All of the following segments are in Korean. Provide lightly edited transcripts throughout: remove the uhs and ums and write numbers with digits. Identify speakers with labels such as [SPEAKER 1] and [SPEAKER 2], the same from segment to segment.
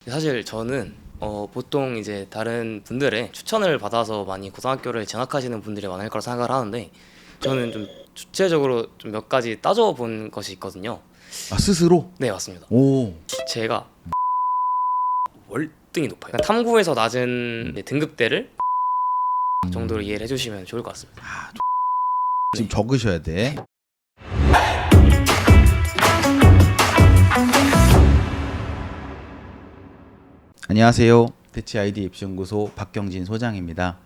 [SPEAKER 1] 사실 저는 보통 이제 다른 분들의 추천을 받아서 많이 고등학교를 진학하시는 분들이 많을 거라 생각을 하는데, 저는 좀 주체적으로 좀 몇 가지 따져본 것이 있거든요.
[SPEAKER 2] 아, 스스로?
[SPEAKER 1] 네, 맞습니다.
[SPEAKER 2] 오.
[SPEAKER 1] 제가 월등히 높아요. 그러니까 탐구에서 낮은 이제 등급대를 정도로 이해를 해주시면 좋을 것 같습니다.
[SPEAKER 2] 지금 적으셔야 돼. 안녕하세요. 대치 아이디 입시연구소 박경진 소장입니다.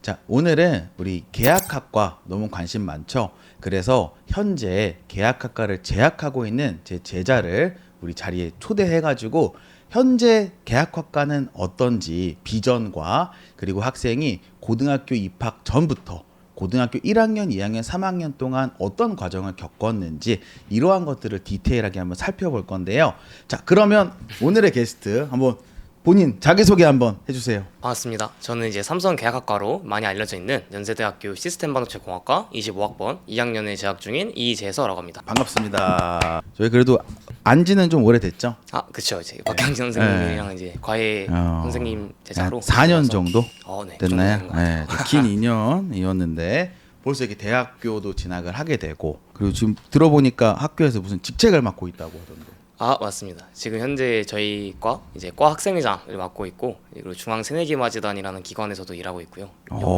[SPEAKER 2] 자, 오늘은 우리 계약학과 너무 관심 많죠? 그래서 현재 계약학과를 재학하고 있는 제 제자를 우리 자리에 초대해가지고 현재 계약학과는 어떤지 비전과, 그리고 학생이 고등학교 입학 전부터 고등학교 1학년, 2학년, 3학년 동안 어떤 과정을 겪었는지 이러한 것들을 디테일하게 한번 살펴볼 건데요. 자, 그러면 오늘의 게스트 한번 본인 자기소개 한번 해주세요.
[SPEAKER 1] 반갑습니다. 저는 이제 삼성 계약학과로 많이 알려져 있는 연세대학교 시스템 반도체 공학과 25학번 2학년에 재학 중인 이재서라고 합니다.
[SPEAKER 2] 반갑습니다. 저희 그래도 안지는 좀 오래됐죠?
[SPEAKER 1] 아, 그쵸. 이제 박경진 선생님이랑 이제 과외 선생님 제자로
[SPEAKER 2] 4년 정도
[SPEAKER 1] 네,
[SPEAKER 2] 됐나요?
[SPEAKER 1] 그
[SPEAKER 2] 네, 긴 2년이었는데 벌써 이렇게 대학교도 진학을 하게 되고, 그리고 지금 들어보니까 학교에서 무슨 직책을 맡고 있다고 하던데.
[SPEAKER 1] 아, 맞습니다. 지금 현재 저희 과 이제 과 학생회장을 맡고 있고, 그리고 중앙 새내기 맞이단이라는 기관에서도 일하고 있고요.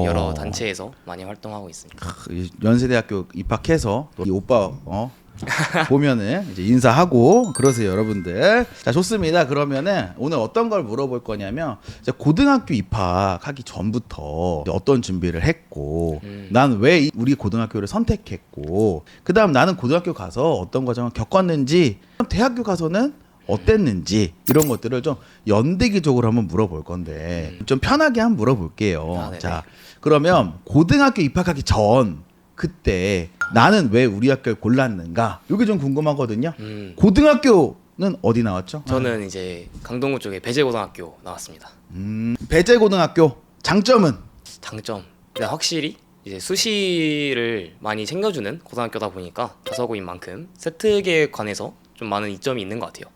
[SPEAKER 1] 여러 단체에서 많이 활동하고 있습니다.
[SPEAKER 2] 연세대학교 입학해서 이 오빠 보면은 이제 인사하고 그러세요, 여러분들. 자, 좋습니다. 그러면은 오늘 어떤 걸 물어볼 거냐면, 이제 고등학교 입학하기 전부터 어떤 준비를 했고, 난 왜 우리 고등학교를 선택했고, 그다음 나는 고등학교 가서 어떤 과정을 겪었는지, 대학교 가서는 어땠는지, 이런 것들을 좀 연대기적으로 한번 물어볼 건데 좀 편하게 한번 물어볼게요.
[SPEAKER 1] 네네.
[SPEAKER 2] 자, 그러면 고등학교 입학하기 전 그때 나는 왜 우리 학교를 골랐는가? 이게 좀 궁금하거든요. 고등학교는 어디 나왔죠?
[SPEAKER 1] 저는 이제 강동구 쪽에 배재고등학교 나왔습니다.
[SPEAKER 2] 배재고등학교. 장점은?
[SPEAKER 1] 장점, 근데 확실히 이제 수시를 많이 챙겨주는 고등학교다 보니까 자사고인 만큼 세특에 관해서 좀 많은 이점이 있는 것 같아요.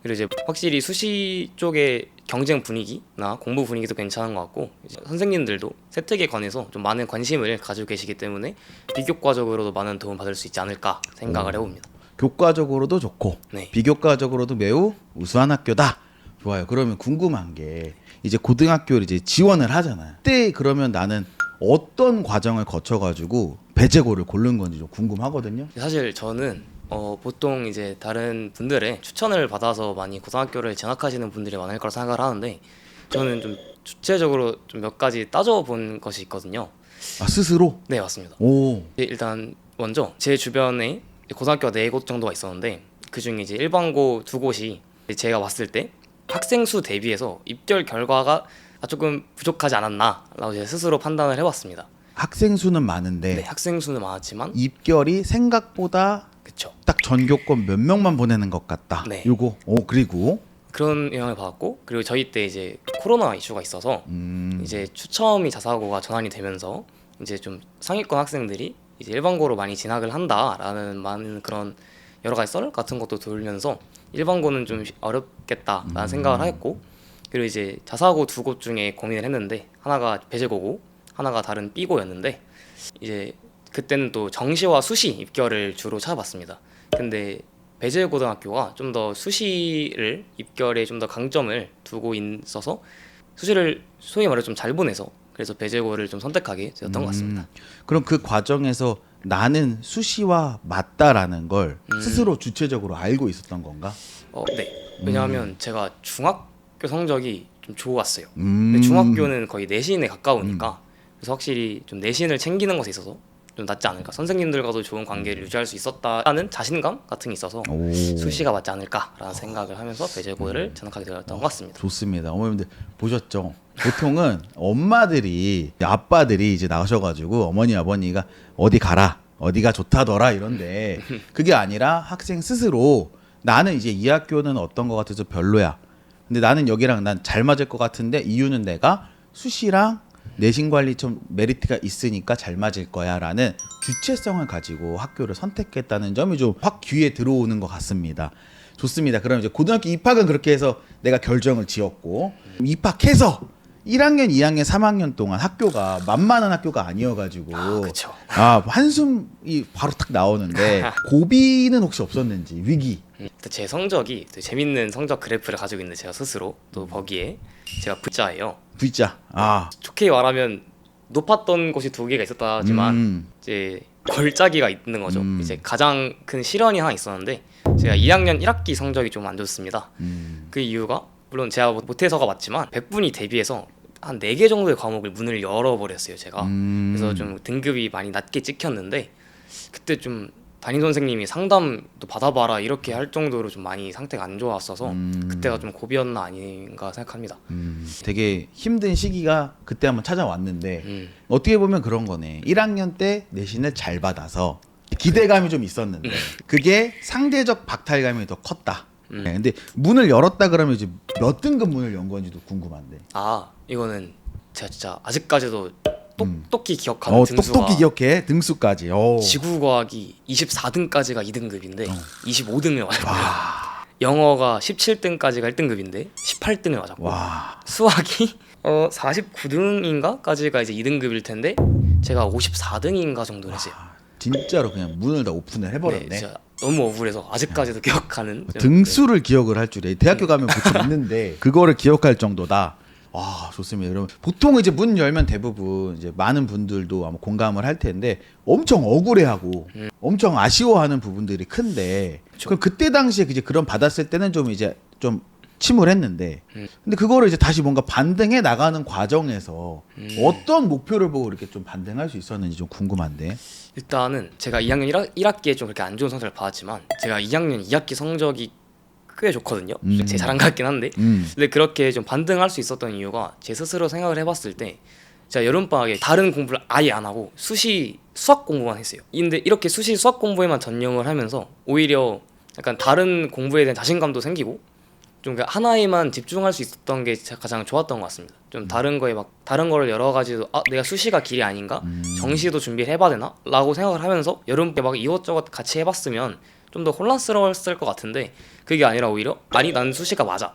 [SPEAKER 1] 그리고 이제 확실히 수시 쪽의 경쟁 분위기나 공부 분위기도 괜찮은 것 같고, 이제 선생님들도 세특에 관해서 좀 많은 관심을 가지고 계시기 때문에 비교과적으로도 많은 도움 받을 수 있지 않을까 생각을 해봅니다.
[SPEAKER 2] 교과적으로도 좋고,
[SPEAKER 1] 네.
[SPEAKER 2] 비교과적으로도 매우 우수한 학교다. 좋아요. 그러면 궁금한 게, 이제 고등학교를 이제 지원을 하잖아요. 그때 그러면 나는 어떤 과정을 거쳐가지고 배재고를 고른 건지 좀 궁금하거든요.
[SPEAKER 1] 사실 저는 보통 이제 다른 분들의 추천을 받아서 많이 고등학교를 진학하시는 분들이 많을 거라 생각을 하는데, 저는 좀 주체적으로 좀 몇 가지 따져본 것이 있거든요.
[SPEAKER 2] 아, 스스로?
[SPEAKER 1] 네, 맞습니다.
[SPEAKER 2] 오.
[SPEAKER 1] 일단 먼저 제 주변에 고등학교가 4곳 정도가 있었는데, 그중에 이제 일반고 2곳이 제가 왔을 때 학생 수 대비해서 입결 결과가 조금 부족하지 않았나라고 제 스스로 판단을 해봤습니다.
[SPEAKER 2] 학생 수는 많은데
[SPEAKER 1] 네, 학생 수는 많았지만
[SPEAKER 2] 입결이 생각보다
[SPEAKER 1] 그쵸.
[SPEAKER 2] 딱 전교권 몇 명만 보내는 것 같다.
[SPEAKER 1] 네.
[SPEAKER 2] 요거. 그리고
[SPEAKER 1] 그런 영향을 받았고, 그리고 저희 때 이제 코로나 이슈가 있어서 이제 추첨이 자사고가 전환이 되면서 이제 좀 상위권 학생들이 이제 일반고로 많이 진학을 한다라는 많은 그런 여러 가지 썰 같은 것도 돌면서 일반고는 좀 어렵겠다라는 생각을 했고, 그리고 이제 자사고 2곳 중에 고민을 했는데, 하나가 배재고고 하나가 다른 B고였는데, 이제 그때는 또 정시와 수시 입결을 주로 찾아봤습니다. 근데 배재고등학교가 좀 더 수시를 입결에 좀 더 강점을 두고 있어서 수시를 소위 말해 좀 잘 보내서, 그래서 배재고를 좀 선택하게 되었던 것 같습니다.
[SPEAKER 2] 그럼 그 과정에서 나는 수시와 맞다라는 걸 스스로 주체적으로 알고 있었던 건가?
[SPEAKER 1] 네. 왜냐하면 제가 중학교 성적이 좀 좋았어요.
[SPEAKER 2] 음.
[SPEAKER 1] 근데 중학교는 거의 내신에 가까우니까 그래서 확실히 좀 내신을 챙기는 것에 있어서 좀 낫지 않을까, 선생님들과도 좋은 관계를 유지할 수 있었다는 자신감 같은 게 있어서
[SPEAKER 2] 오.
[SPEAKER 1] 수시가 맞지 않을까라는 생각을 하면서 배재고를 전학하게 되었던 것 같습니다.
[SPEAKER 2] 좋습니다. 어머님들 보셨죠? 보통은 엄마들이, 아빠들이 이제 나오셔가지고 어머니 아버니가 어디 가라, 어디가 좋다더라 이런데, 그게 아니라 학생 스스로 나는 이제 이 학교는 어떤 것 같아서 별로야, 근데 나는 여기랑 난 잘 맞을 것 같은데 이유는 내가 수시랑 내신 관리 좀 메리트가 있으니까 잘 맞을 거야 라는 주체성을 가지고 학교를 선택했다는 점이 좀 확 귀에 들어오는 것 같습니다. 좋습니다. 그럼 이제 고등학교 입학은 그렇게 해서 내가 결정을 지었고 입학해서 1학년, 2학년, 3학년 동안 학교가 만만한 학교가 아니어가지고
[SPEAKER 1] 그쵸.
[SPEAKER 2] 한숨이 바로 딱 나오는데 고비는 혹시 없었는지 위기.
[SPEAKER 1] 제 성적이 되게 재밌는 성적 그래프를 가지고 있는데 제가 스스로 또 거기에 제가 V자예요.
[SPEAKER 2] V자.
[SPEAKER 1] 좋게 말하면 높았던 곳이 두 개가 있었다지만 이제 골짜기가 있는 거죠. 이제 가장 큰 시련이 하나 있었는데 제가 2학년 1학기 성적이 좀 안 좋습니다. 그 이유가 물론 제가 못해서가 맞지만 100분이 대비해서 한 4개 정도의 과목을 문을 열어버렸어요 제가. 그래서 좀 등급이 많이 낮게 찍혔는데 그때 좀 담임 선생님이 상담도 받아봐라 이렇게 할 정도로 좀 많이 상태가 안 좋았어서 그때가 좀 고비였나 아닌가 생각합니다.
[SPEAKER 2] 되게 힘든 시기가 그때 한번 찾아왔는데 어떻게 보면 그런 거네. 1학년 때 내신을 잘 받아서 기대감이 좀 있었는데 그게 상대적 박탈감이 더 컸다. 네, 근데 문을 열었다 그러면 이제 몇 등급 문을 연 건지도 궁금한데.
[SPEAKER 1] 이거는 제가 진짜 아직까지도 똑똑히 기억하는 등수가
[SPEAKER 2] 똑똑히 기억해. 등수까지.
[SPEAKER 1] 지구과학이 24등까지가 2등급인데 25등을 맞았고요. 영어가 17등까지가 1등급인데 18등을 맞았고 수학이 49등인가까지가 이제 2등급일 텐데 제가 54등인가 정도를 했어요.
[SPEAKER 2] 진짜로 그냥 문을 다 오픈을 해버렸네.
[SPEAKER 1] 네, 진짜 너무 억울해서 아직까지도 기억하는
[SPEAKER 2] 등수를 기억을 할 줄에 대학교 가면 보통 있는데 그거를 기억할 정도다. 좋습니다. 여러분 보통 이제 문 열면 대부분 이제 많은 분들도 아마 공감을 할 텐데 엄청 억울해하고 엄청 아쉬워하는 부분들이 큰데 그럼 그때 당시에 이제 그런 받았을 때는 좀 이제 좀 침울했는데 근데 그거를 이제 다시 뭔가 반등해 나가는 과정에서 어떤 목표를 보고 이렇게 좀 반등할 수 있었는지 좀 궁금한데.
[SPEAKER 1] 일단은 제가 2학년 1학기에 좀 그렇게 안 좋은 성적을 받았지만 제가 2학년 2학기 성적이 꽤 좋거든요. 제 자랑 같긴 한데 근데 그렇게 좀 반등할 수 있었던 이유가 제 스스로 생각을 해봤을 때 제가 여름방학에 다른 공부를 아예 안 하고 수학 공부만 했어요. 근데 이렇게 수학 공부에만 전념을 하면서 오히려 약간 다른 공부에 대한 자신감도 생기고 좀 하나에만 집중할 수 있었던 게 가장 좋았던 것 같습니다. 좀 다른 거를 여러 가지도 내가 수시가 길이 아닌가? 정시도 준비를 해봐야 되나? 라고 생각을 하면서 여름 때 막 이것저것 같이 해봤으면 좀 더 혼란스러웠을 것 같은데 그게 아니라 오히려 난 수시가 맞아.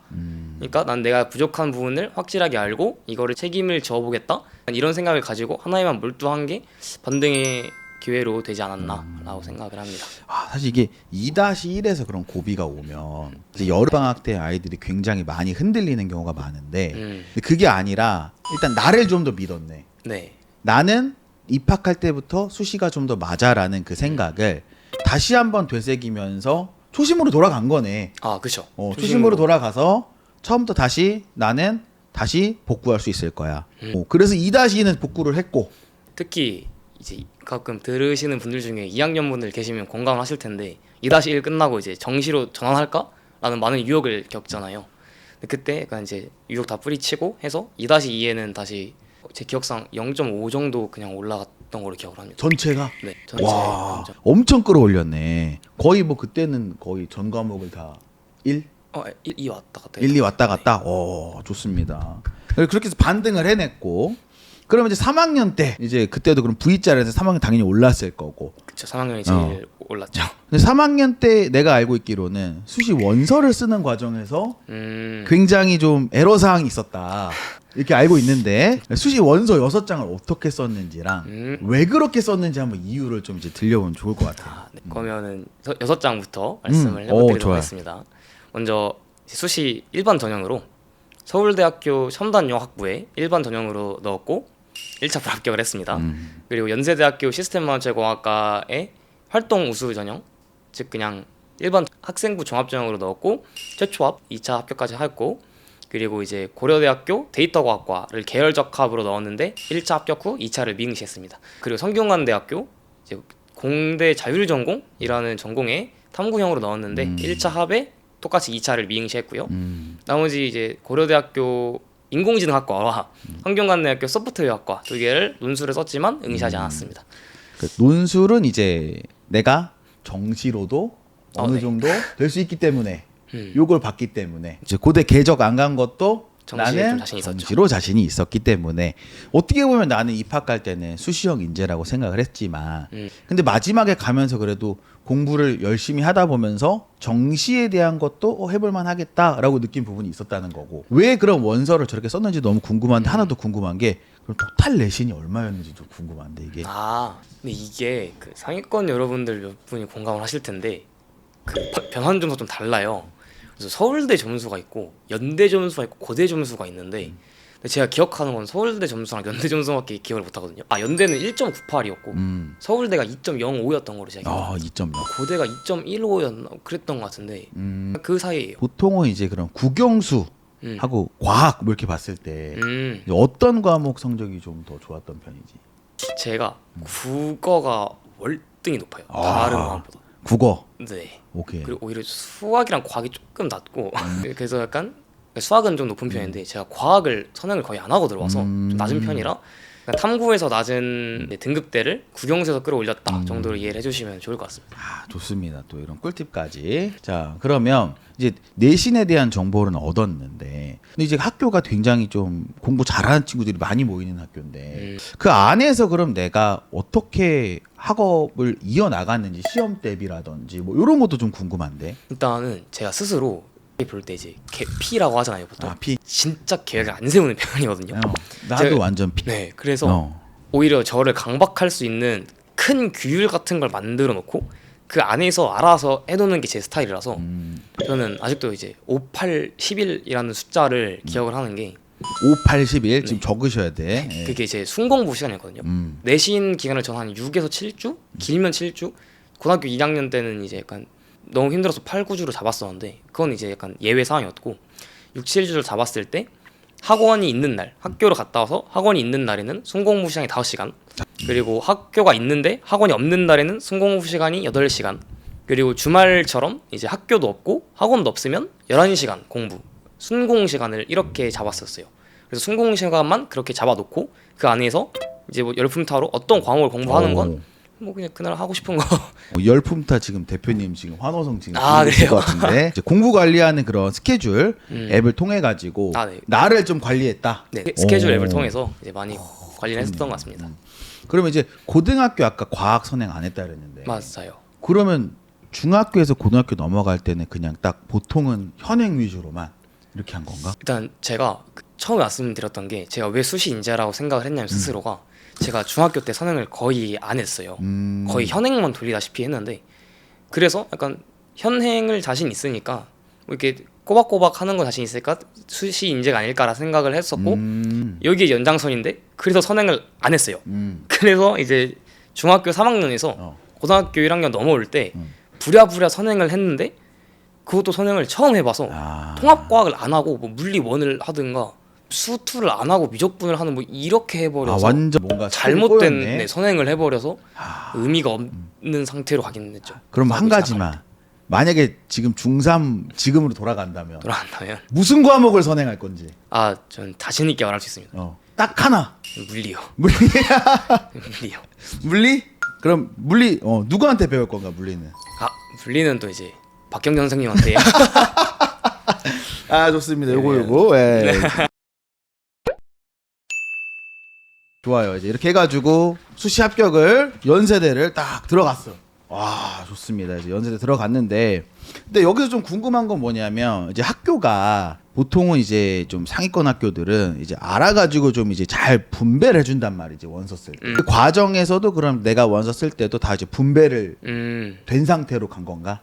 [SPEAKER 1] 그러니까 난 내가 부족한 부분을 확실하게 알고 이거를 책임을 져보겠다. 이런 생각을 가지고 하나에만 몰두한 게 반등의 기회로 되지 않았나라고 생각을 합니다.
[SPEAKER 2] 사실 이게 2-1에서 그런 고비가 오면 이제 여름방학 때 아이들이 굉장히 많이 흔들리는 경우가 많은데 근데 그게 아니라 일단 나를 좀 더 믿었네.
[SPEAKER 1] 네.
[SPEAKER 2] 나는 입학할 때부터 수시가 좀 더 맞아라는 그 생각을 다시 한번 되새기면서 초심으로 돌아간 거네.
[SPEAKER 1] 그렇죠.
[SPEAKER 2] 초심으로 돌아가서 처음부터 나는 다시 복구할 수 있을 거야. 그래서 2-2는 복구를 했고
[SPEAKER 1] 특히 이제 가끔 들으시는 분들 중에 2학년 분들 계시면 공감을 하실 텐데 2-1 끝나고 이제 정시로 전환할까? 라는 많은 유혹을 겪잖아요. 근데 그때 약간 이제 유혹 다 뿌리치고 해서 2-2에는 다시 제 기억상 0.5 정도 그냥 올라갔던 걸로 기억을 합니다.
[SPEAKER 2] 전체가?
[SPEAKER 1] 네, 전체.
[SPEAKER 2] 와, 엄청 끌어올렸네. 거의 뭐 그때는 거의 전 과목을 다 1?
[SPEAKER 1] 1, 2 왔다 갔다.
[SPEAKER 2] 1, 2 왔다 갔다? 좋습니다. 그렇게 해서 반등을 해냈고 그러면 이제 3학년 때 이제 그때도 그럼 V자에서 3학년 당연히 올랐을 거고.
[SPEAKER 1] 그쵸. 3학년이 제일 올랐죠.
[SPEAKER 2] 근데 3학년 때 내가 알고 있기로는 수시 원서를 쓰는 과정에서 굉장히 좀 애로 사항이 있었다. 이렇게 알고 있는데 수시 원서 6장을 어떻게 썼는지랑 왜 그렇게 썼는지 한번 이유를 좀 이제 들려보면 좋을 것 같아요.
[SPEAKER 1] 네. 그러면은 6장부터 말씀을 해보도록 하겠습니다. 먼저 수시 일반 전형으로 서울대학교 첨단영학부에 일반 전형으로 넣었고 1차 불합격을 했습니다. 그리고 연세대학교 시스템만화체공학과에 활동 우수 전형, 즉 그냥 일반 학생부 종합 전형으로 넣었고 최초 합 2차 합격까지 했고 그리고 이제 고려대학교 데이터과학과를 계열적 합으로 넣었는데 1차 합격 후 2차를 미응시했습니다. 그리고 성균관대학교 이제 공대 자율전공이라는 전공에 탐구형으로 넣었는데 1차 합에 똑같이 2차를 미응시했고요. 나머지 이제 고려대학교 인공지능학과와 성균관대학교 소프트웨어학과 두 개를 논술을 썼지만 응시하지 않았습니다.
[SPEAKER 2] 그 논술은 이제 내가 정시로도 어느 정도 될 수 있기 때문에 요걸 봤기 때문에 이제 고대 궤적 안 간 것도 나는 정시로 자신이 있었기 때문에 어떻게 보면 나는 입학할 때는 수시형 인재라고 생각을 했지만 근데 마지막에 가면서 그래도 공부를 열심히 하다 보면서 정시에 대한 것도 해볼만 하겠다라고 느낀 부분이 있었다는 거고 왜 그런 원서를 저렇게 썼는지 너무 궁금한데 하나 더 궁금한 게 그럼 토탈 내신이 얼마였는지 좀 궁금한데 이게
[SPEAKER 1] 근데 이게 그 상위권 여러분들 몇 분이 공감을 하실 텐데 그 변환 점수가 좀 달라요. 그래서 서울대 점수가 있고 연대 점수가 있고 고대 점수가 있는데 근데 제가 기억하는 건 서울대 점수랑 연대 점수밖에 기억을 못 하거든요. 연대는 1.98이었고 서울대가 2.05였던 걸로 제가 기억해요.
[SPEAKER 2] 2.0
[SPEAKER 1] 고대가 2.15였나 그랬던 것 같은데 그 사이에요.
[SPEAKER 2] 보통은 이제 그런 국영수 하고 과학 뭐 이렇게 봤을 때 어떤 과목 성적이 좀 더 좋았던 편이지?
[SPEAKER 1] 제가 국어가 월등히 높아요. 다른 과목보다.
[SPEAKER 2] 국어.
[SPEAKER 1] 네.
[SPEAKER 2] 오케이.
[SPEAKER 1] 그리고 오히려 수학이랑 과학이 조금 낮고 그래서 약간 수학은 좀 높은 편인데 제가 과학을 선행을 거의 안 하고 들어와서 좀 낮은 편이라 그냥 탐구에서 낮은 등급대를 국영수에서 끌어올렸다 정도로 이해를 해주시면 좋을 것 같습니다.
[SPEAKER 2] 좋습니다. 또 이런 꿀팁까지. 자, 그러면 이제 내신에 대한 정보는 얻었는데 근데 이제 학교가 굉장히 좀 공부 잘하는 친구들이 많이 모이는 학교인데 그 안에서 그럼 내가 어떻게 학업을 이어나갔는지 시험 대비라든지 뭐 이런 것도 좀 궁금한데.
[SPEAKER 1] 일단은 제가 스스로 볼 때 이제 P라고 하잖아요 보통.
[SPEAKER 2] P.
[SPEAKER 1] 진짜 계획을 안 세우는 편이거든요.
[SPEAKER 2] 나도
[SPEAKER 1] 제가,
[SPEAKER 2] 완전 P.
[SPEAKER 1] 네, 그래서 오히려 저를 강박할 수 있는 큰 규율 같은 걸 만들어 놓고 그 안에서 알아서 해놓는 게 제 스타일이라서 저는 아직도 이제 58, 11이라는 숫자를 기억을 하는 게
[SPEAKER 2] 5811 지금 적으셔야 돼. 예.
[SPEAKER 1] 그게 제 순공부 시간이었거든요. 내신 기간을 저는 한 6에서 7주? 길면 7주? 고등학교 2학년 때는 이제 약간 너무 힘들어서 8, 9주로 잡았었는데 그건 이제 약간 예외 상황이었고 6, 7주를 잡았을 때 학원이 있는 날 학교로 갔다 와서 학원이 있는 날에는 순공부 시간이 5시간 그리고 학교가 있는데 학원이 없는 날에는 순공부 시간이 8시간 그리고 주말처럼 이제 학교도 없고 학원도 없으면 11시간 공부 순공 시간을 이렇게 잡았었어요. 그래서 순공 시간만 그렇게 잡아놓고 그 안에서 이제 뭐 열품타로 어떤 과목을 공부하는 건 뭐 그냥 그날 하고 싶은 거.
[SPEAKER 2] 열품타 지금 대표님 지금 환호성 지금
[SPEAKER 1] 그래요?
[SPEAKER 2] 것 같은데 이제 공부 관리하는 그런 스케줄 앱을 통해 가지고
[SPEAKER 1] 네.
[SPEAKER 2] 나를 좀 관리했다.
[SPEAKER 1] 네, 스케줄 앱을 통해서 이제 많이 관리를 했었던 것 같습니다.
[SPEAKER 2] 그러면 이제 고등학교 아까 과학 선행 안 했다 그랬는데.
[SPEAKER 1] 맞아요.
[SPEAKER 2] 그러면 중학교에서 고등학교 넘어갈 때는 그냥 딱 보통은 현행 위주로만 이렇게 한 건가?
[SPEAKER 1] 일단 제가 처음에 말씀드렸던 게 제가 왜 수시 인재라고 생각을 했냐면 스스로가 제가 중학교 때 선행을 거의 안 했어요. 거의 현행만 돌리다시피 했는데 그래서 약간 현행을 자신 있으니까 뭐 이렇게 꼬박꼬박 하는 거 자신 있으니까 수시 인재가 아닐까라 생각을 했었고 여기에 연장선인데 그래서 선행을 안 했어요. 그래서 이제 중학교 3학년에서 고등학교 1학년 넘어올 때 부랴부랴 선행을 했는데 그것도 선행을 처음 해봐서 통합과학을 안 하고 뭐 물리 1을 하든가 수2를 안 하고 미적분을 하는 뭐 이렇게 해버려서
[SPEAKER 2] 완전 뭔가
[SPEAKER 1] 잘못된 선행을 해버려서 의미가 없는 상태로 가긴 했죠.
[SPEAKER 2] 그럼 한 가지만 만약에 지금 중3 지금으로 돌아간다면 무슨 과목을 선행할 건지.
[SPEAKER 1] 전 자신 있게 말할 수 있습니다.
[SPEAKER 2] 딱 하나.
[SPEAKER 1] 물리요. 물리요.
[SPEAKER 2] 물리? 그럼 물리 누구한테 배울 건가 물리는?
[SPEAKER 1] 물리는 또 이제 박경경 선생님한테.
[SPEAKER 2] 좋습니다. 요거. 예. 네. 좋아요. 이제 이렇게 해가지고 수시 합격을 연세대를 딱 들어갔어. 와, 좋습니다. 이제 연세대 들어갔는데, 근데 여기서 좀 궁금한 건 뭐냐면 이제 학교가 보통은 이제 좀 상위권 학교들은 이제 알아가지고 좀 이제 잘 분배를 해준단 말이지 원서 쓸 때. 그 과정에서도 그럼 내가 원서 쓸 때도 다 이제 분배를 된 상태로 간 건가?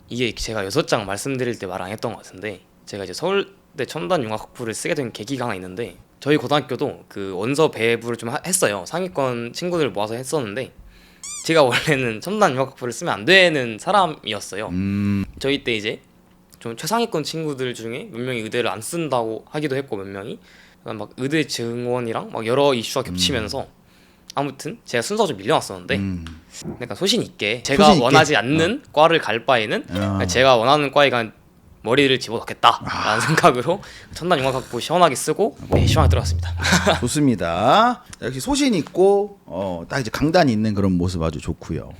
[SPEAKER 1] 이게 제가 6장 말씀드릴 때 말 안 했던 것 같은데 제가 이제 서울대 첨단융합학부를 쓰게 된 계기가 하나 있는데 저희 고등학교도 그 원서 배부를 좀 했어요. 상위권 친구들 모아서 했었는데 제가 원래는 첨단융합학부를 쓰면 안 되는 사람이었어요. 저희 때 이제 좀 최상위권 친구들 중에 몇 명이 의대를 안 쓴다고 하기도 했고 몇 명이 막 의대 증원이랑 막 여러 이슈가 겹치면서 아무튼 제가 순서가 좀 밀려났었는데 약간 소신 있게 제가 원하지 않는 과를 갈 바에는 제가 원하는 과에 간 머리를 집어넣겠다라는 생각으로 첨단융합학부 시원하게 쓰고 시원하게 들어갔습니다.
[SPEAKER 2] 좋습니다. 역시 소신 있고 딱 이제 강단이 있는 그런 모습 아주 좋고요.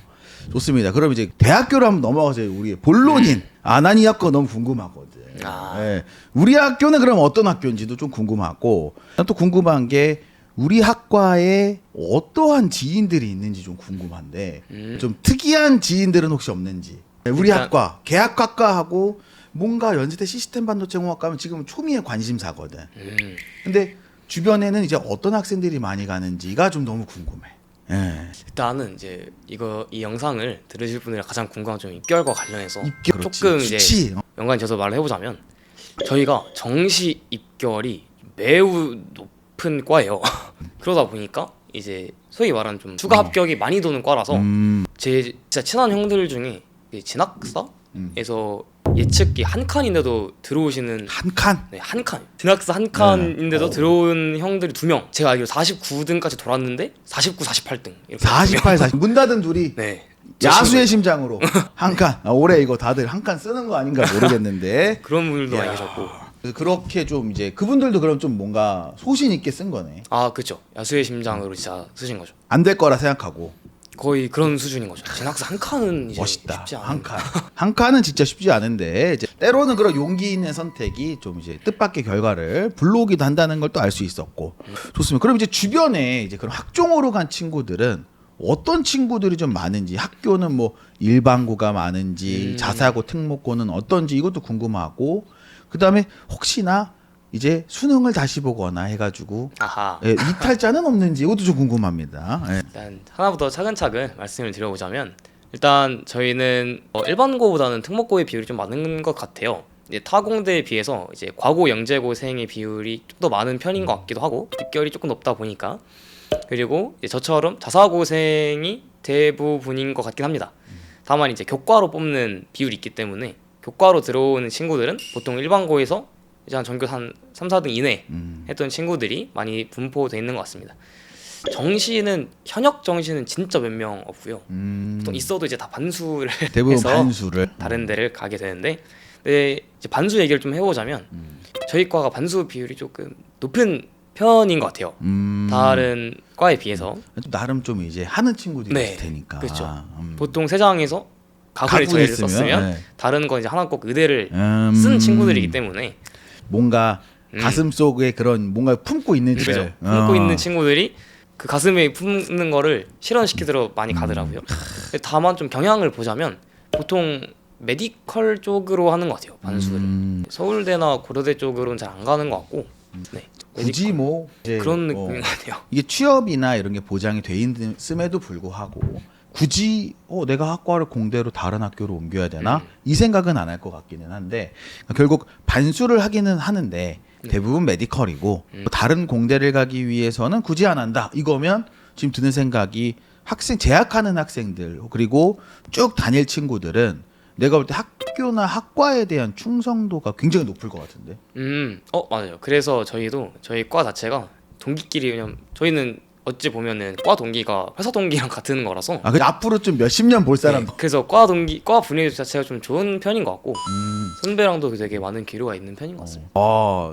[SPEAKER 2] 좋습니다. 그럼 이제 대학교로 한번 넘어가서 우리 본론인 아나니 학교 너무 궁금하거든. 우리 학교는 그럼 어떤 학교인지도 좀 궁금하고 또 궁금한 게 우리 학과에 어떠한 지인들이 있는지 좀 궁금한데 좀 특이한 지인들은 혹시 없는지. 우리
[SPEAKER 1] 일단-
[SPEAKER 2] 학과 계약학과하고 뭔가 연세대 시스템 반도체 공학과면 지금 초미의 관심사거든. 근데 주변에는 이제 어떤 학생들이 많이 가는지가 좀 너무 궁금해. 예.
[SPEAKER 1] 일단은 이제 이 영상을 들으실 분들이 가장 궁금한 점 입결과 관련해서
[SPEAKER 2] 입결
[SPEAKER 1] 조금 이제
[SPEAKER 2] 수치.
[SPEAKER 1] 연관이 져서 말을 해보자면 저희가 정시 입결이 매우 높은 과예요. 그러다 보니까 이제 소위 말하는 좀 추가 합격이 많이 도는 과라서 제 진짜 친한 형들 중에 진학사에서 예측기 한 칸인데도 들어오시는
[SPEAKER 2] 한 칸.
[SPEAKER 1] 네, 한 칸. 진학사 한 칸인데도 들어온 형들이 2명. 제가 알기로 49등까지 돌았는데 49, 48등. 이렇게
[SPEAKER 2] 48, 40. 문 닫은 둘이
[SPEAKER 1] 네.
[SPEAKER 2] 야수의 심장으로 한 칸. 올해 이거 다들 한 칸 쓰는 거 아닌가 모르겠는데.
[SPEAKER 1] 그런 분들도 많이
[SPEAKER 2] 야.
[SPEAKER 1] 계셨고.
[SPEAKER 2] 그래서 그렇게 좀 이제 그분들도 그럼 좀 뭔가 소신 있게 쓴 거네.
[SPEAKER 1] 아, 그렇죠. 야수의 심장으로 진짜 쓰신 거죠.
[SPEAKER 2] 안 될 거라 생각하고.
[SPEAKER 1] 거의 그런 수준인 거죠. 진학사 한 칸은 이제
[SPEAKER 2] 멋있다.
[SPEAKER 1] 쉽지 않은.
[SPEAKER 2] 한 칸. 한 칸은 진짜 쉽지 않은데 이제 때로는 그런 용기 있는 선택이 좀 이제 뜻밖의 결과를 불러오기도 한다는 걸 또 알 수 있었고. 좋습니다. 그럼 이제 주변에 이제 그런 학종으로 간 친구들은 어떤 친구들이 좀 많은지, 학교는 뭐 일반고가 많은지, 자사고 특목고는 어떤지 이것도 궁금하고, 그 다음에 혹시나 이제 수능을 다시 보거나 해가지고
[SPEAKER 1] 아하.
[SPEAKER 2] 예, 이탈자는 없는지 이것도 좀 궁금합니다. 예.
[SPEAKER 1] 일단 하나부터 차근차근 말씀을 드려보자면 일단 저희는 일반고보다는 특목고의 비율이 좀 많은 것 같아요. 이제 타공대에 비해서 이제 과고 영재고생의 비율이 좀 더 많은 편인 것 같기도 하고 득결이 조금 높다 보니까 그리고 이제 저처럼 자사고생이 대부분인 것 같긴 합니다. 다만 이제 교과로 뽑는 비율이 있기 때문에 교과로 들어오는 친구들은 보통 일반고에서 이제 한 전교 한 3, 4등 이내 했던 친구들이 많이 분포되어 있는 것 같습니다. 정시는 현역 정시는 진짜 몇 명 없고요. 보통 있어도 이제 다 반수를
[SPEAKER 2] 대부분
[SPEAKER 1] 해서
[SPEAKER 2] 반수를.
[SPEAKER 1] 다른 데를 가게 되는데, 근데 이제 반수 얘기를 좀 해보자면 저희 과가 반수 비율이 조금 높은 편인 것 같아요. 다른 과에 비해서.
[SPEAKER 2] 나름 좀 이제 하는 친구들이
[SPEAKER 1] 네,
[SPEAKER 2] 있을 테니까.
[SPEAKER 1] 그렇죠. 보통 세장에서 가구를 저희를
[SPEAKER 2] 가구했으면,
[SPEAKER 1] 썼으면
[SPEAKER 2] 네.
[SPEAKER 1] 다른 건 이제 하나 꼭 의대를 쓴 친구들이기 때문에
[SPEAKER 2] 뭔가 가슴 속에 그런 뭔가 품고 있는지를
[SPEAKER 1] 그죠. 품고 있는 친구들이 그 가슴에 품는 거를 실현시키도록 많이 가더라고요. 근데 다만 좀 경향을 보자면 보통 메디컬 쪽으로 하는 것 같아요. 반수를. 서울대나 고려대 쪽으로는 잘 안 가는 것 같고. 네.
[SPEAKER 2] 굳이
[SPEAKER 1] 메디컬.
[SPEAKER 2] 뭐 이제
[SPEAKER 1] 그런 느낌인 것 같아요.
[SPEAKER 2] 이게 취업이나 이런 게 보장이 돼 있음에도 불구하고 굳이 내가 학과를 공대로 다른 학교로 옮겨야 되나 이 생각은 안 할 것 같기는 한데 결국 반수를 하기는 하는데 대부분 메디컬이고 뭐 다른 공대를 가기 위해서는 굳이 안 한다 이거면 지금 드는 생각이 학생 재학하는 학생들 그리고 쭉 다닐 친구들은 내가 볼 때 학교나 학과에 대한 충성도가 굉장히 높을 것 같은데.
[SPEAKER 1] 맞아요. 그래서 저희도 저희 과 자체가 동기끼리 그냥 저희는 어찌 보면은 과 동기가 회사 동기랑 같은 거라서.
[SPEAKER 2] 아, 그 앞으로 좀 몇십 년 볼 사람.
[SPEAKER 1] 네, 그래서 과 분위기 자체가 좀 좋은 편인 것 같고 선배랑도 되게 많은 기류가 있는 편인 것 같습니다.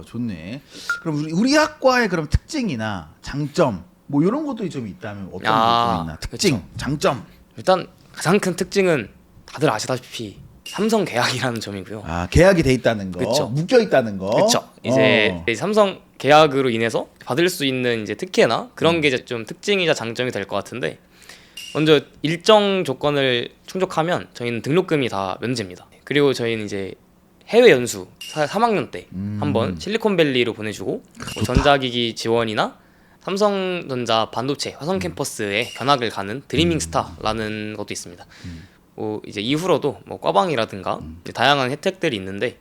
[SPEAKER 2] 좋네. 그럼 우리 학과의 그럼 특징이나 장점 뭐 이런 것도 좀 있다면 어떤 게 좀 있나? 특징,
[SPEAKER 1] 그쵸.
[SPEAKER 2] 장점.
[SPEAKER 1] 일단 가장 큰 특징은 다들 아시다시피 삼성 계약이라는 점이고요.
[SPEAKER 2] 계약이 돼 있다는 거,
[SPEAKER 1] 그쵸.
[SPEAKER 2] 묶여 있다는 거.
[SPEAKER 1] 그렇죠. 이제 삼성 계약으로 인해서 받을 수 있는 이제 특혜나 그런 게 이제 좀 특징이자 장점이 될 것 같은데 먼저 일정 조건을 충족하면 저희는 등록금이 다 면제입니다. 그리고 저희는 이제 해외 연수 3학년 때 한번 실리콘밸리로 보내주고 뭐 전자기기 지원이나 삼성전자 반도체 화성 캠퍼스에 견학을 가는 드리밍 스타라는 것도 있습니다. 뭐 이제 이후로도 뭐 과방이라든가 이제 다양한 혜택들이 있는데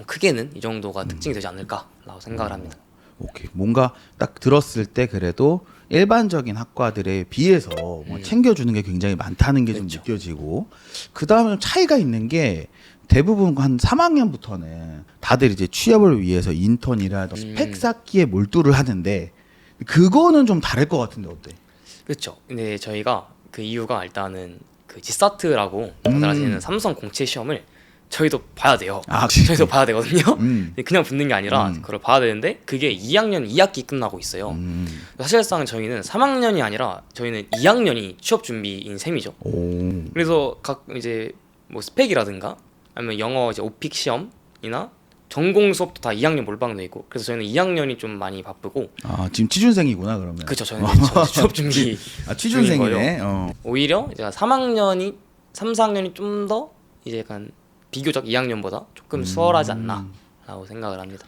[SPEAKER 1] 크게는 이 정도가 특징이 되지 않을까라고 생각을 합니다.
[SPEAKER 2] 오케이. 뭔가 딱 들었을 때 그래도 일반적인 학과들에 비해서 뭐 챙겨주는 게 굉장히 많다는 게 좀
[SPEAKER 1] 그렇죠.
[SPEAKER 2] 느껴지고 그 다음에 차이가 있는 게 대부분 한 3학년부터는 다들 이제 취업을 위해서 인턴이라든가 스펙 쌓기에 몰두를 하는데 그거는 좀 다를 것 같은데 어때?
[SPEAKER 1] 그렇죠. 근데 저희가 그 이유가 일단은 그 지사트라고 다들 아시는 삼성 공채 시험을 저희도 봐야 돼요. 저희도 봐야 되거든요. 그냥 붙는 게 아니라 그걸 봐야 되는데 그게 2학년 2학기 끝나고 있어요. 사실상 저희는 3학년이 아니라 저희는 2학년이 취업 준비인 셈이죠. 그래서 각 이제 뭐 스펙이라든가 아니면 영어 이제 오픽 시험이나 전공 수업도 다 2학년 몰빵돼 있고 그래서 저희는 2학년이 좀 많이 바쁘고
[SPEAKER 2] 아 지금 취준생이구나 그러면.
[SPEAKER 1] 그렇죠. 저는 이제 취업 준비
[SPEAKER 2] 아
[SPEAKER 1] 중인
[SPEAKER 2] 취준생이네.
[SPEAKER 1] 거예요. 오히려 제가 3학년이 3, 4학년이 좀 더 이제 약간 비교적 2학년보다 조금 수월하지 않나라고 생각을 합니다.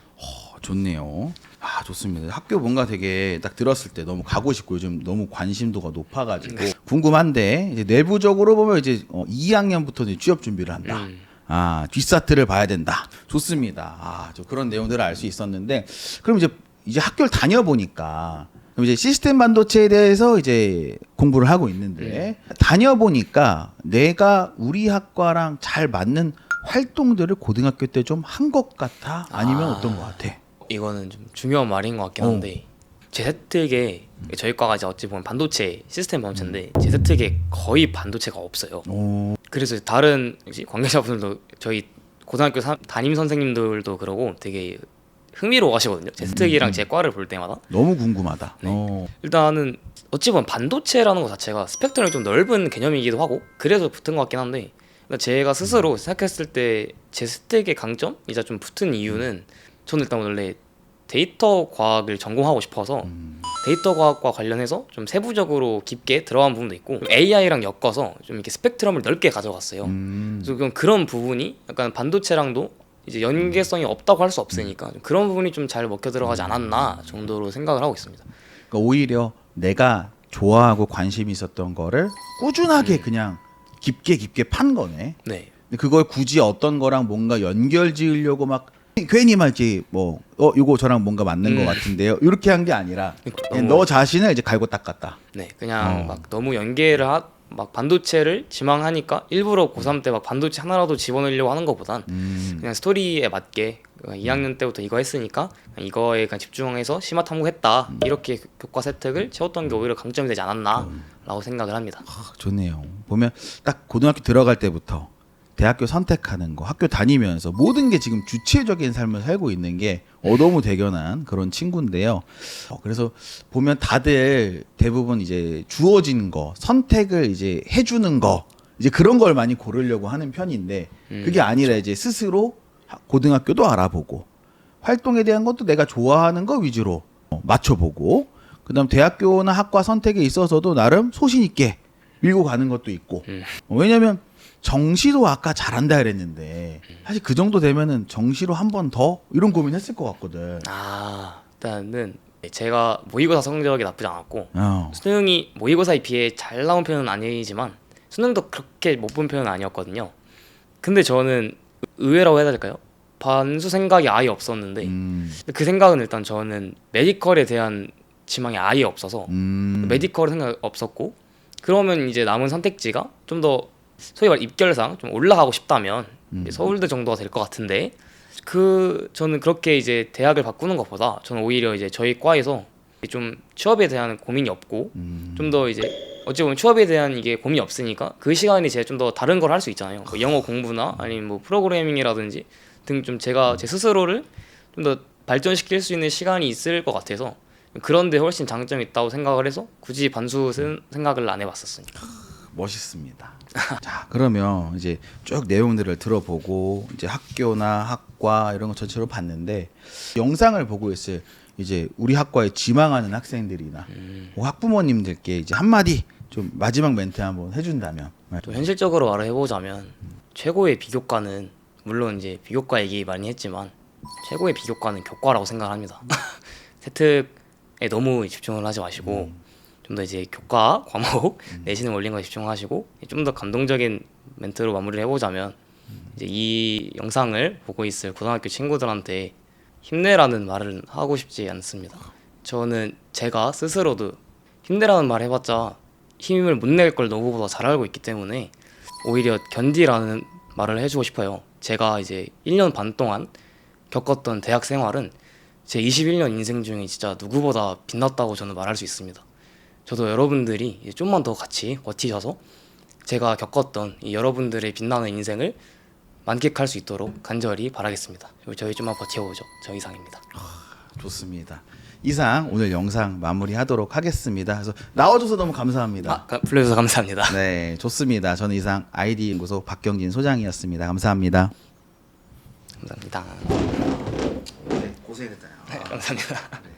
[SPEAKER 2] 좋네요. 아 좋습니다. 학교 뭔가 되게 딱 들었을 때 너무 가고 싶고 요즘 너무 관심도가 높아가지고 궁금한데 이제 내부적으로 보면 이제 2학년부터 이제 취업 준비를 한다. 아 뒷사트를 봐야 된다. 좋습니다. 아저 그런 내용들을 알 수 있었는데 그럼 이제 학교를 다녀 보니까 그럼 이제 시스템 반도체에 대해서 이제 공부를 하고 있는데 다녀 보니까 내가 우리 학과랑 잘 맞는 활동들을 고등학교 때 좀 한 것 같아? 아니면 어떤 것 같아?
[SPEAKER 1] 이거는 좀 중요한 말인 것 같긴 한데 제 세특에 저희 과가 이제 어찌 보면 반도체 시스템 반도체인데 제 세특에 거의 반도체가 없어요. 그래서 다른 관계자분들도 저희 고등학교 담임 선생님들도 그러고 되게 흥미로워하시거든요. 제 세특이랑 제 과를 볼 때마다.
[SPEAKER 2] 너무 궁금하다.
[SPEAKER 1] 네. 일단은 어찌 보면 반도체라는 것 자체가 스펙트럼이 좀 넓은 개념이기도 하고 그래서 붙은 것 같긴 한데 제가 스스로 생각했을 때 제 스택의 강점이자 좀 붙은 이유는 저는 일단 원래 데이터 과학을 전공하고 싶어서 데이터 과학과 관련해서 좀 세부적으로 깊게 들어간 부분도 있고 AI랑 엮어서 좀 이렇게 스펙트럼을 넓게 가져갔어요. 그래서 그런 부분이 약간 반도체랑도 이제 연계성이 없다고 할 수 없으니까 그런 부분이 좀 잘 먹혀 들어가지 않았나 정도로 생각을 하고 있습니다.
[SPEAKER 2] 그러니까 오히려 내가 좋아하고 관심이 있었던 거를 꾸준하게 그냥 깊게 판 거네.
[SPEAKER 1] 네.
[SPEAKER 2] 근데 그걸 굳이 어떤 거랑 뭔가 연결 지으려고 막 괜히 말지 뭐 이거 저랑 뭔가 맞는 것 같은데요. 이렇게 한 게 아니라 그냥 너 자신을 이제 갈고 닦았다.
[SPEAKER 1] 네, 그냥 막 너무 연계를 막 반도체를 지망하니까 일부러 고3 때 막 반도체 하나라도 집어넣으려고 하는 것보단 그냥 스토리에 맞게 2학년 때부터 이거 했으니까 이거에 그냥 집중해서 심화 탐구했다 이렇게 교과 세특을 채웠던 게 오히려 강점이 되지 않았나라고 생각을 합니다.
[SPEAKER 2] 좋네요. 보면 딱 고등학교 들어갈 때부터 대학교 선택하는 거, 학교 다니면서 모든 게 지금 주체적인 삶을 살고 있는 게 너무 대견한 그런 친구인데요. 그래서 보면 다들 대부분 이제 주어진 거, 선택을 이제 해주는 거, 이제 그런 걸 많이 고르려고 하는 편인데 그게 아니라 이제 스스로 고등학교도 알아보고 활동에 대한 것도 내가 좋아하는 거 위주로 맞춰보고 그다음 대학교나 학과 선택에 있어서도 나름 소신 있게 밀고 가는 것도 있고 왜냐면 정시도 아까 잘한다 그랬는데 사실 그 정도 되면은 정시로 한 번 더 이런 고민했을 것 같거든.
[SPEAKER 1] 일단은 제가 모의고사 성적이 나쁘지 않았고 수능이 모의고사에 비해 잘 나온 편은 아니지만 수능도 그렇게 못 본 편은 아니었거든요. 근데 저는 의외라고 해야 될까요? 반수 생각이 아예 없었는데 그 생각은 일단 저는 메디컬에 대한 지망이 아예 없어서 메디컬 생각 없었고 그러면 이제 남은 선택지가 좀 더 소위 말 입결상 좀 올라가고 싶다면 서울대 정도가 될 것 같은데 저는 그렇게 이제 대학을 바꾸는 것보다 저는 오히려 이제 저희 과에서 좀 취업에 대한 고민이 없고 좀 더 이제 어찌 보면 취업에 대한 이게 고민이 없으니까 그 시간이 제가 좀 더 다른 걸 할 수 있잖아요. 뭐 영어 공부나 아니면 뭐 프로그래밍이라든지 등 좀 제가 제 스스로를 좀 더 발전시킬 수 있는 시간이 있을 것 같아서 그런데 훨씬 장점이 있다고 생각을 해서 굳이 반수 생각을 안 해봤었으니까.
[SPEAKER 2] 멋있습니다. 자, 그러면 이제 쭉 내용들을 들어보고 이제 학교나 학과 이런 거 전체로 봤는데 영상을 보고 있을 이제 우리 학과에 지망하는 학생들이나 학부모님들께 이제 한마디 좀 마지막 멘트 한번 해준다면.
[SPEAKER 1] 좀 현실적으로 말을 해보자면 최고의 비교과는 물론 이제 비교과 얘기 많이 했지만 최고의 비교과는 교과라고 생각합니다. 세특에 너무 집중을 하지 마시고 좀 더 이제 교과 과목 내신을 올린 거에 집중하시고 좀 더 감동적인 멘트로 마무리를 해보자면 이제 이 영상을 보고 있을 고등학교 친구들한테 힘내라는 말을 하고 싶지 않습니다. 저는 제가 스스로도 힘내라는 말 해봤자 힘을 못 낼 걸 너무보다 잘 알고 있기 때문에 오히려 견디라는 말을 해주고 싶어요. 제가 이제 1년 반 동안 겪었던 대학 생활은 제 21년 인생 중에 진짜 누구보다 빛났다고 저는 말할 수 있습니다. 저도 여러분들이 좀만 더 같이 버티셔서 제가 겪었던 이 여러분들의 빛나는 인생을 만끽할 수 있도록 간절히 바라겠습니다. 저희 좀만 버텨보죠. 저 이상입니다.
[SPEAKER 2] 좋습니다. 이상 오늘 영상 마무리하도록 하겠습니다. 그래서 나와줘서 너무 감사합니다.
[SPEAKER 1] 불러주셔서 감사합니다.
[SPEAKER 2] 네, 좋습니다. 저는 이상 아이디 연구소 박경진 소장이었습니다. 감사합니다.
[SPEAKER 1] 감사합니다.
[SPEAKER 2] 네, 고생했다.
[SPEAKER 1] 감사합니다.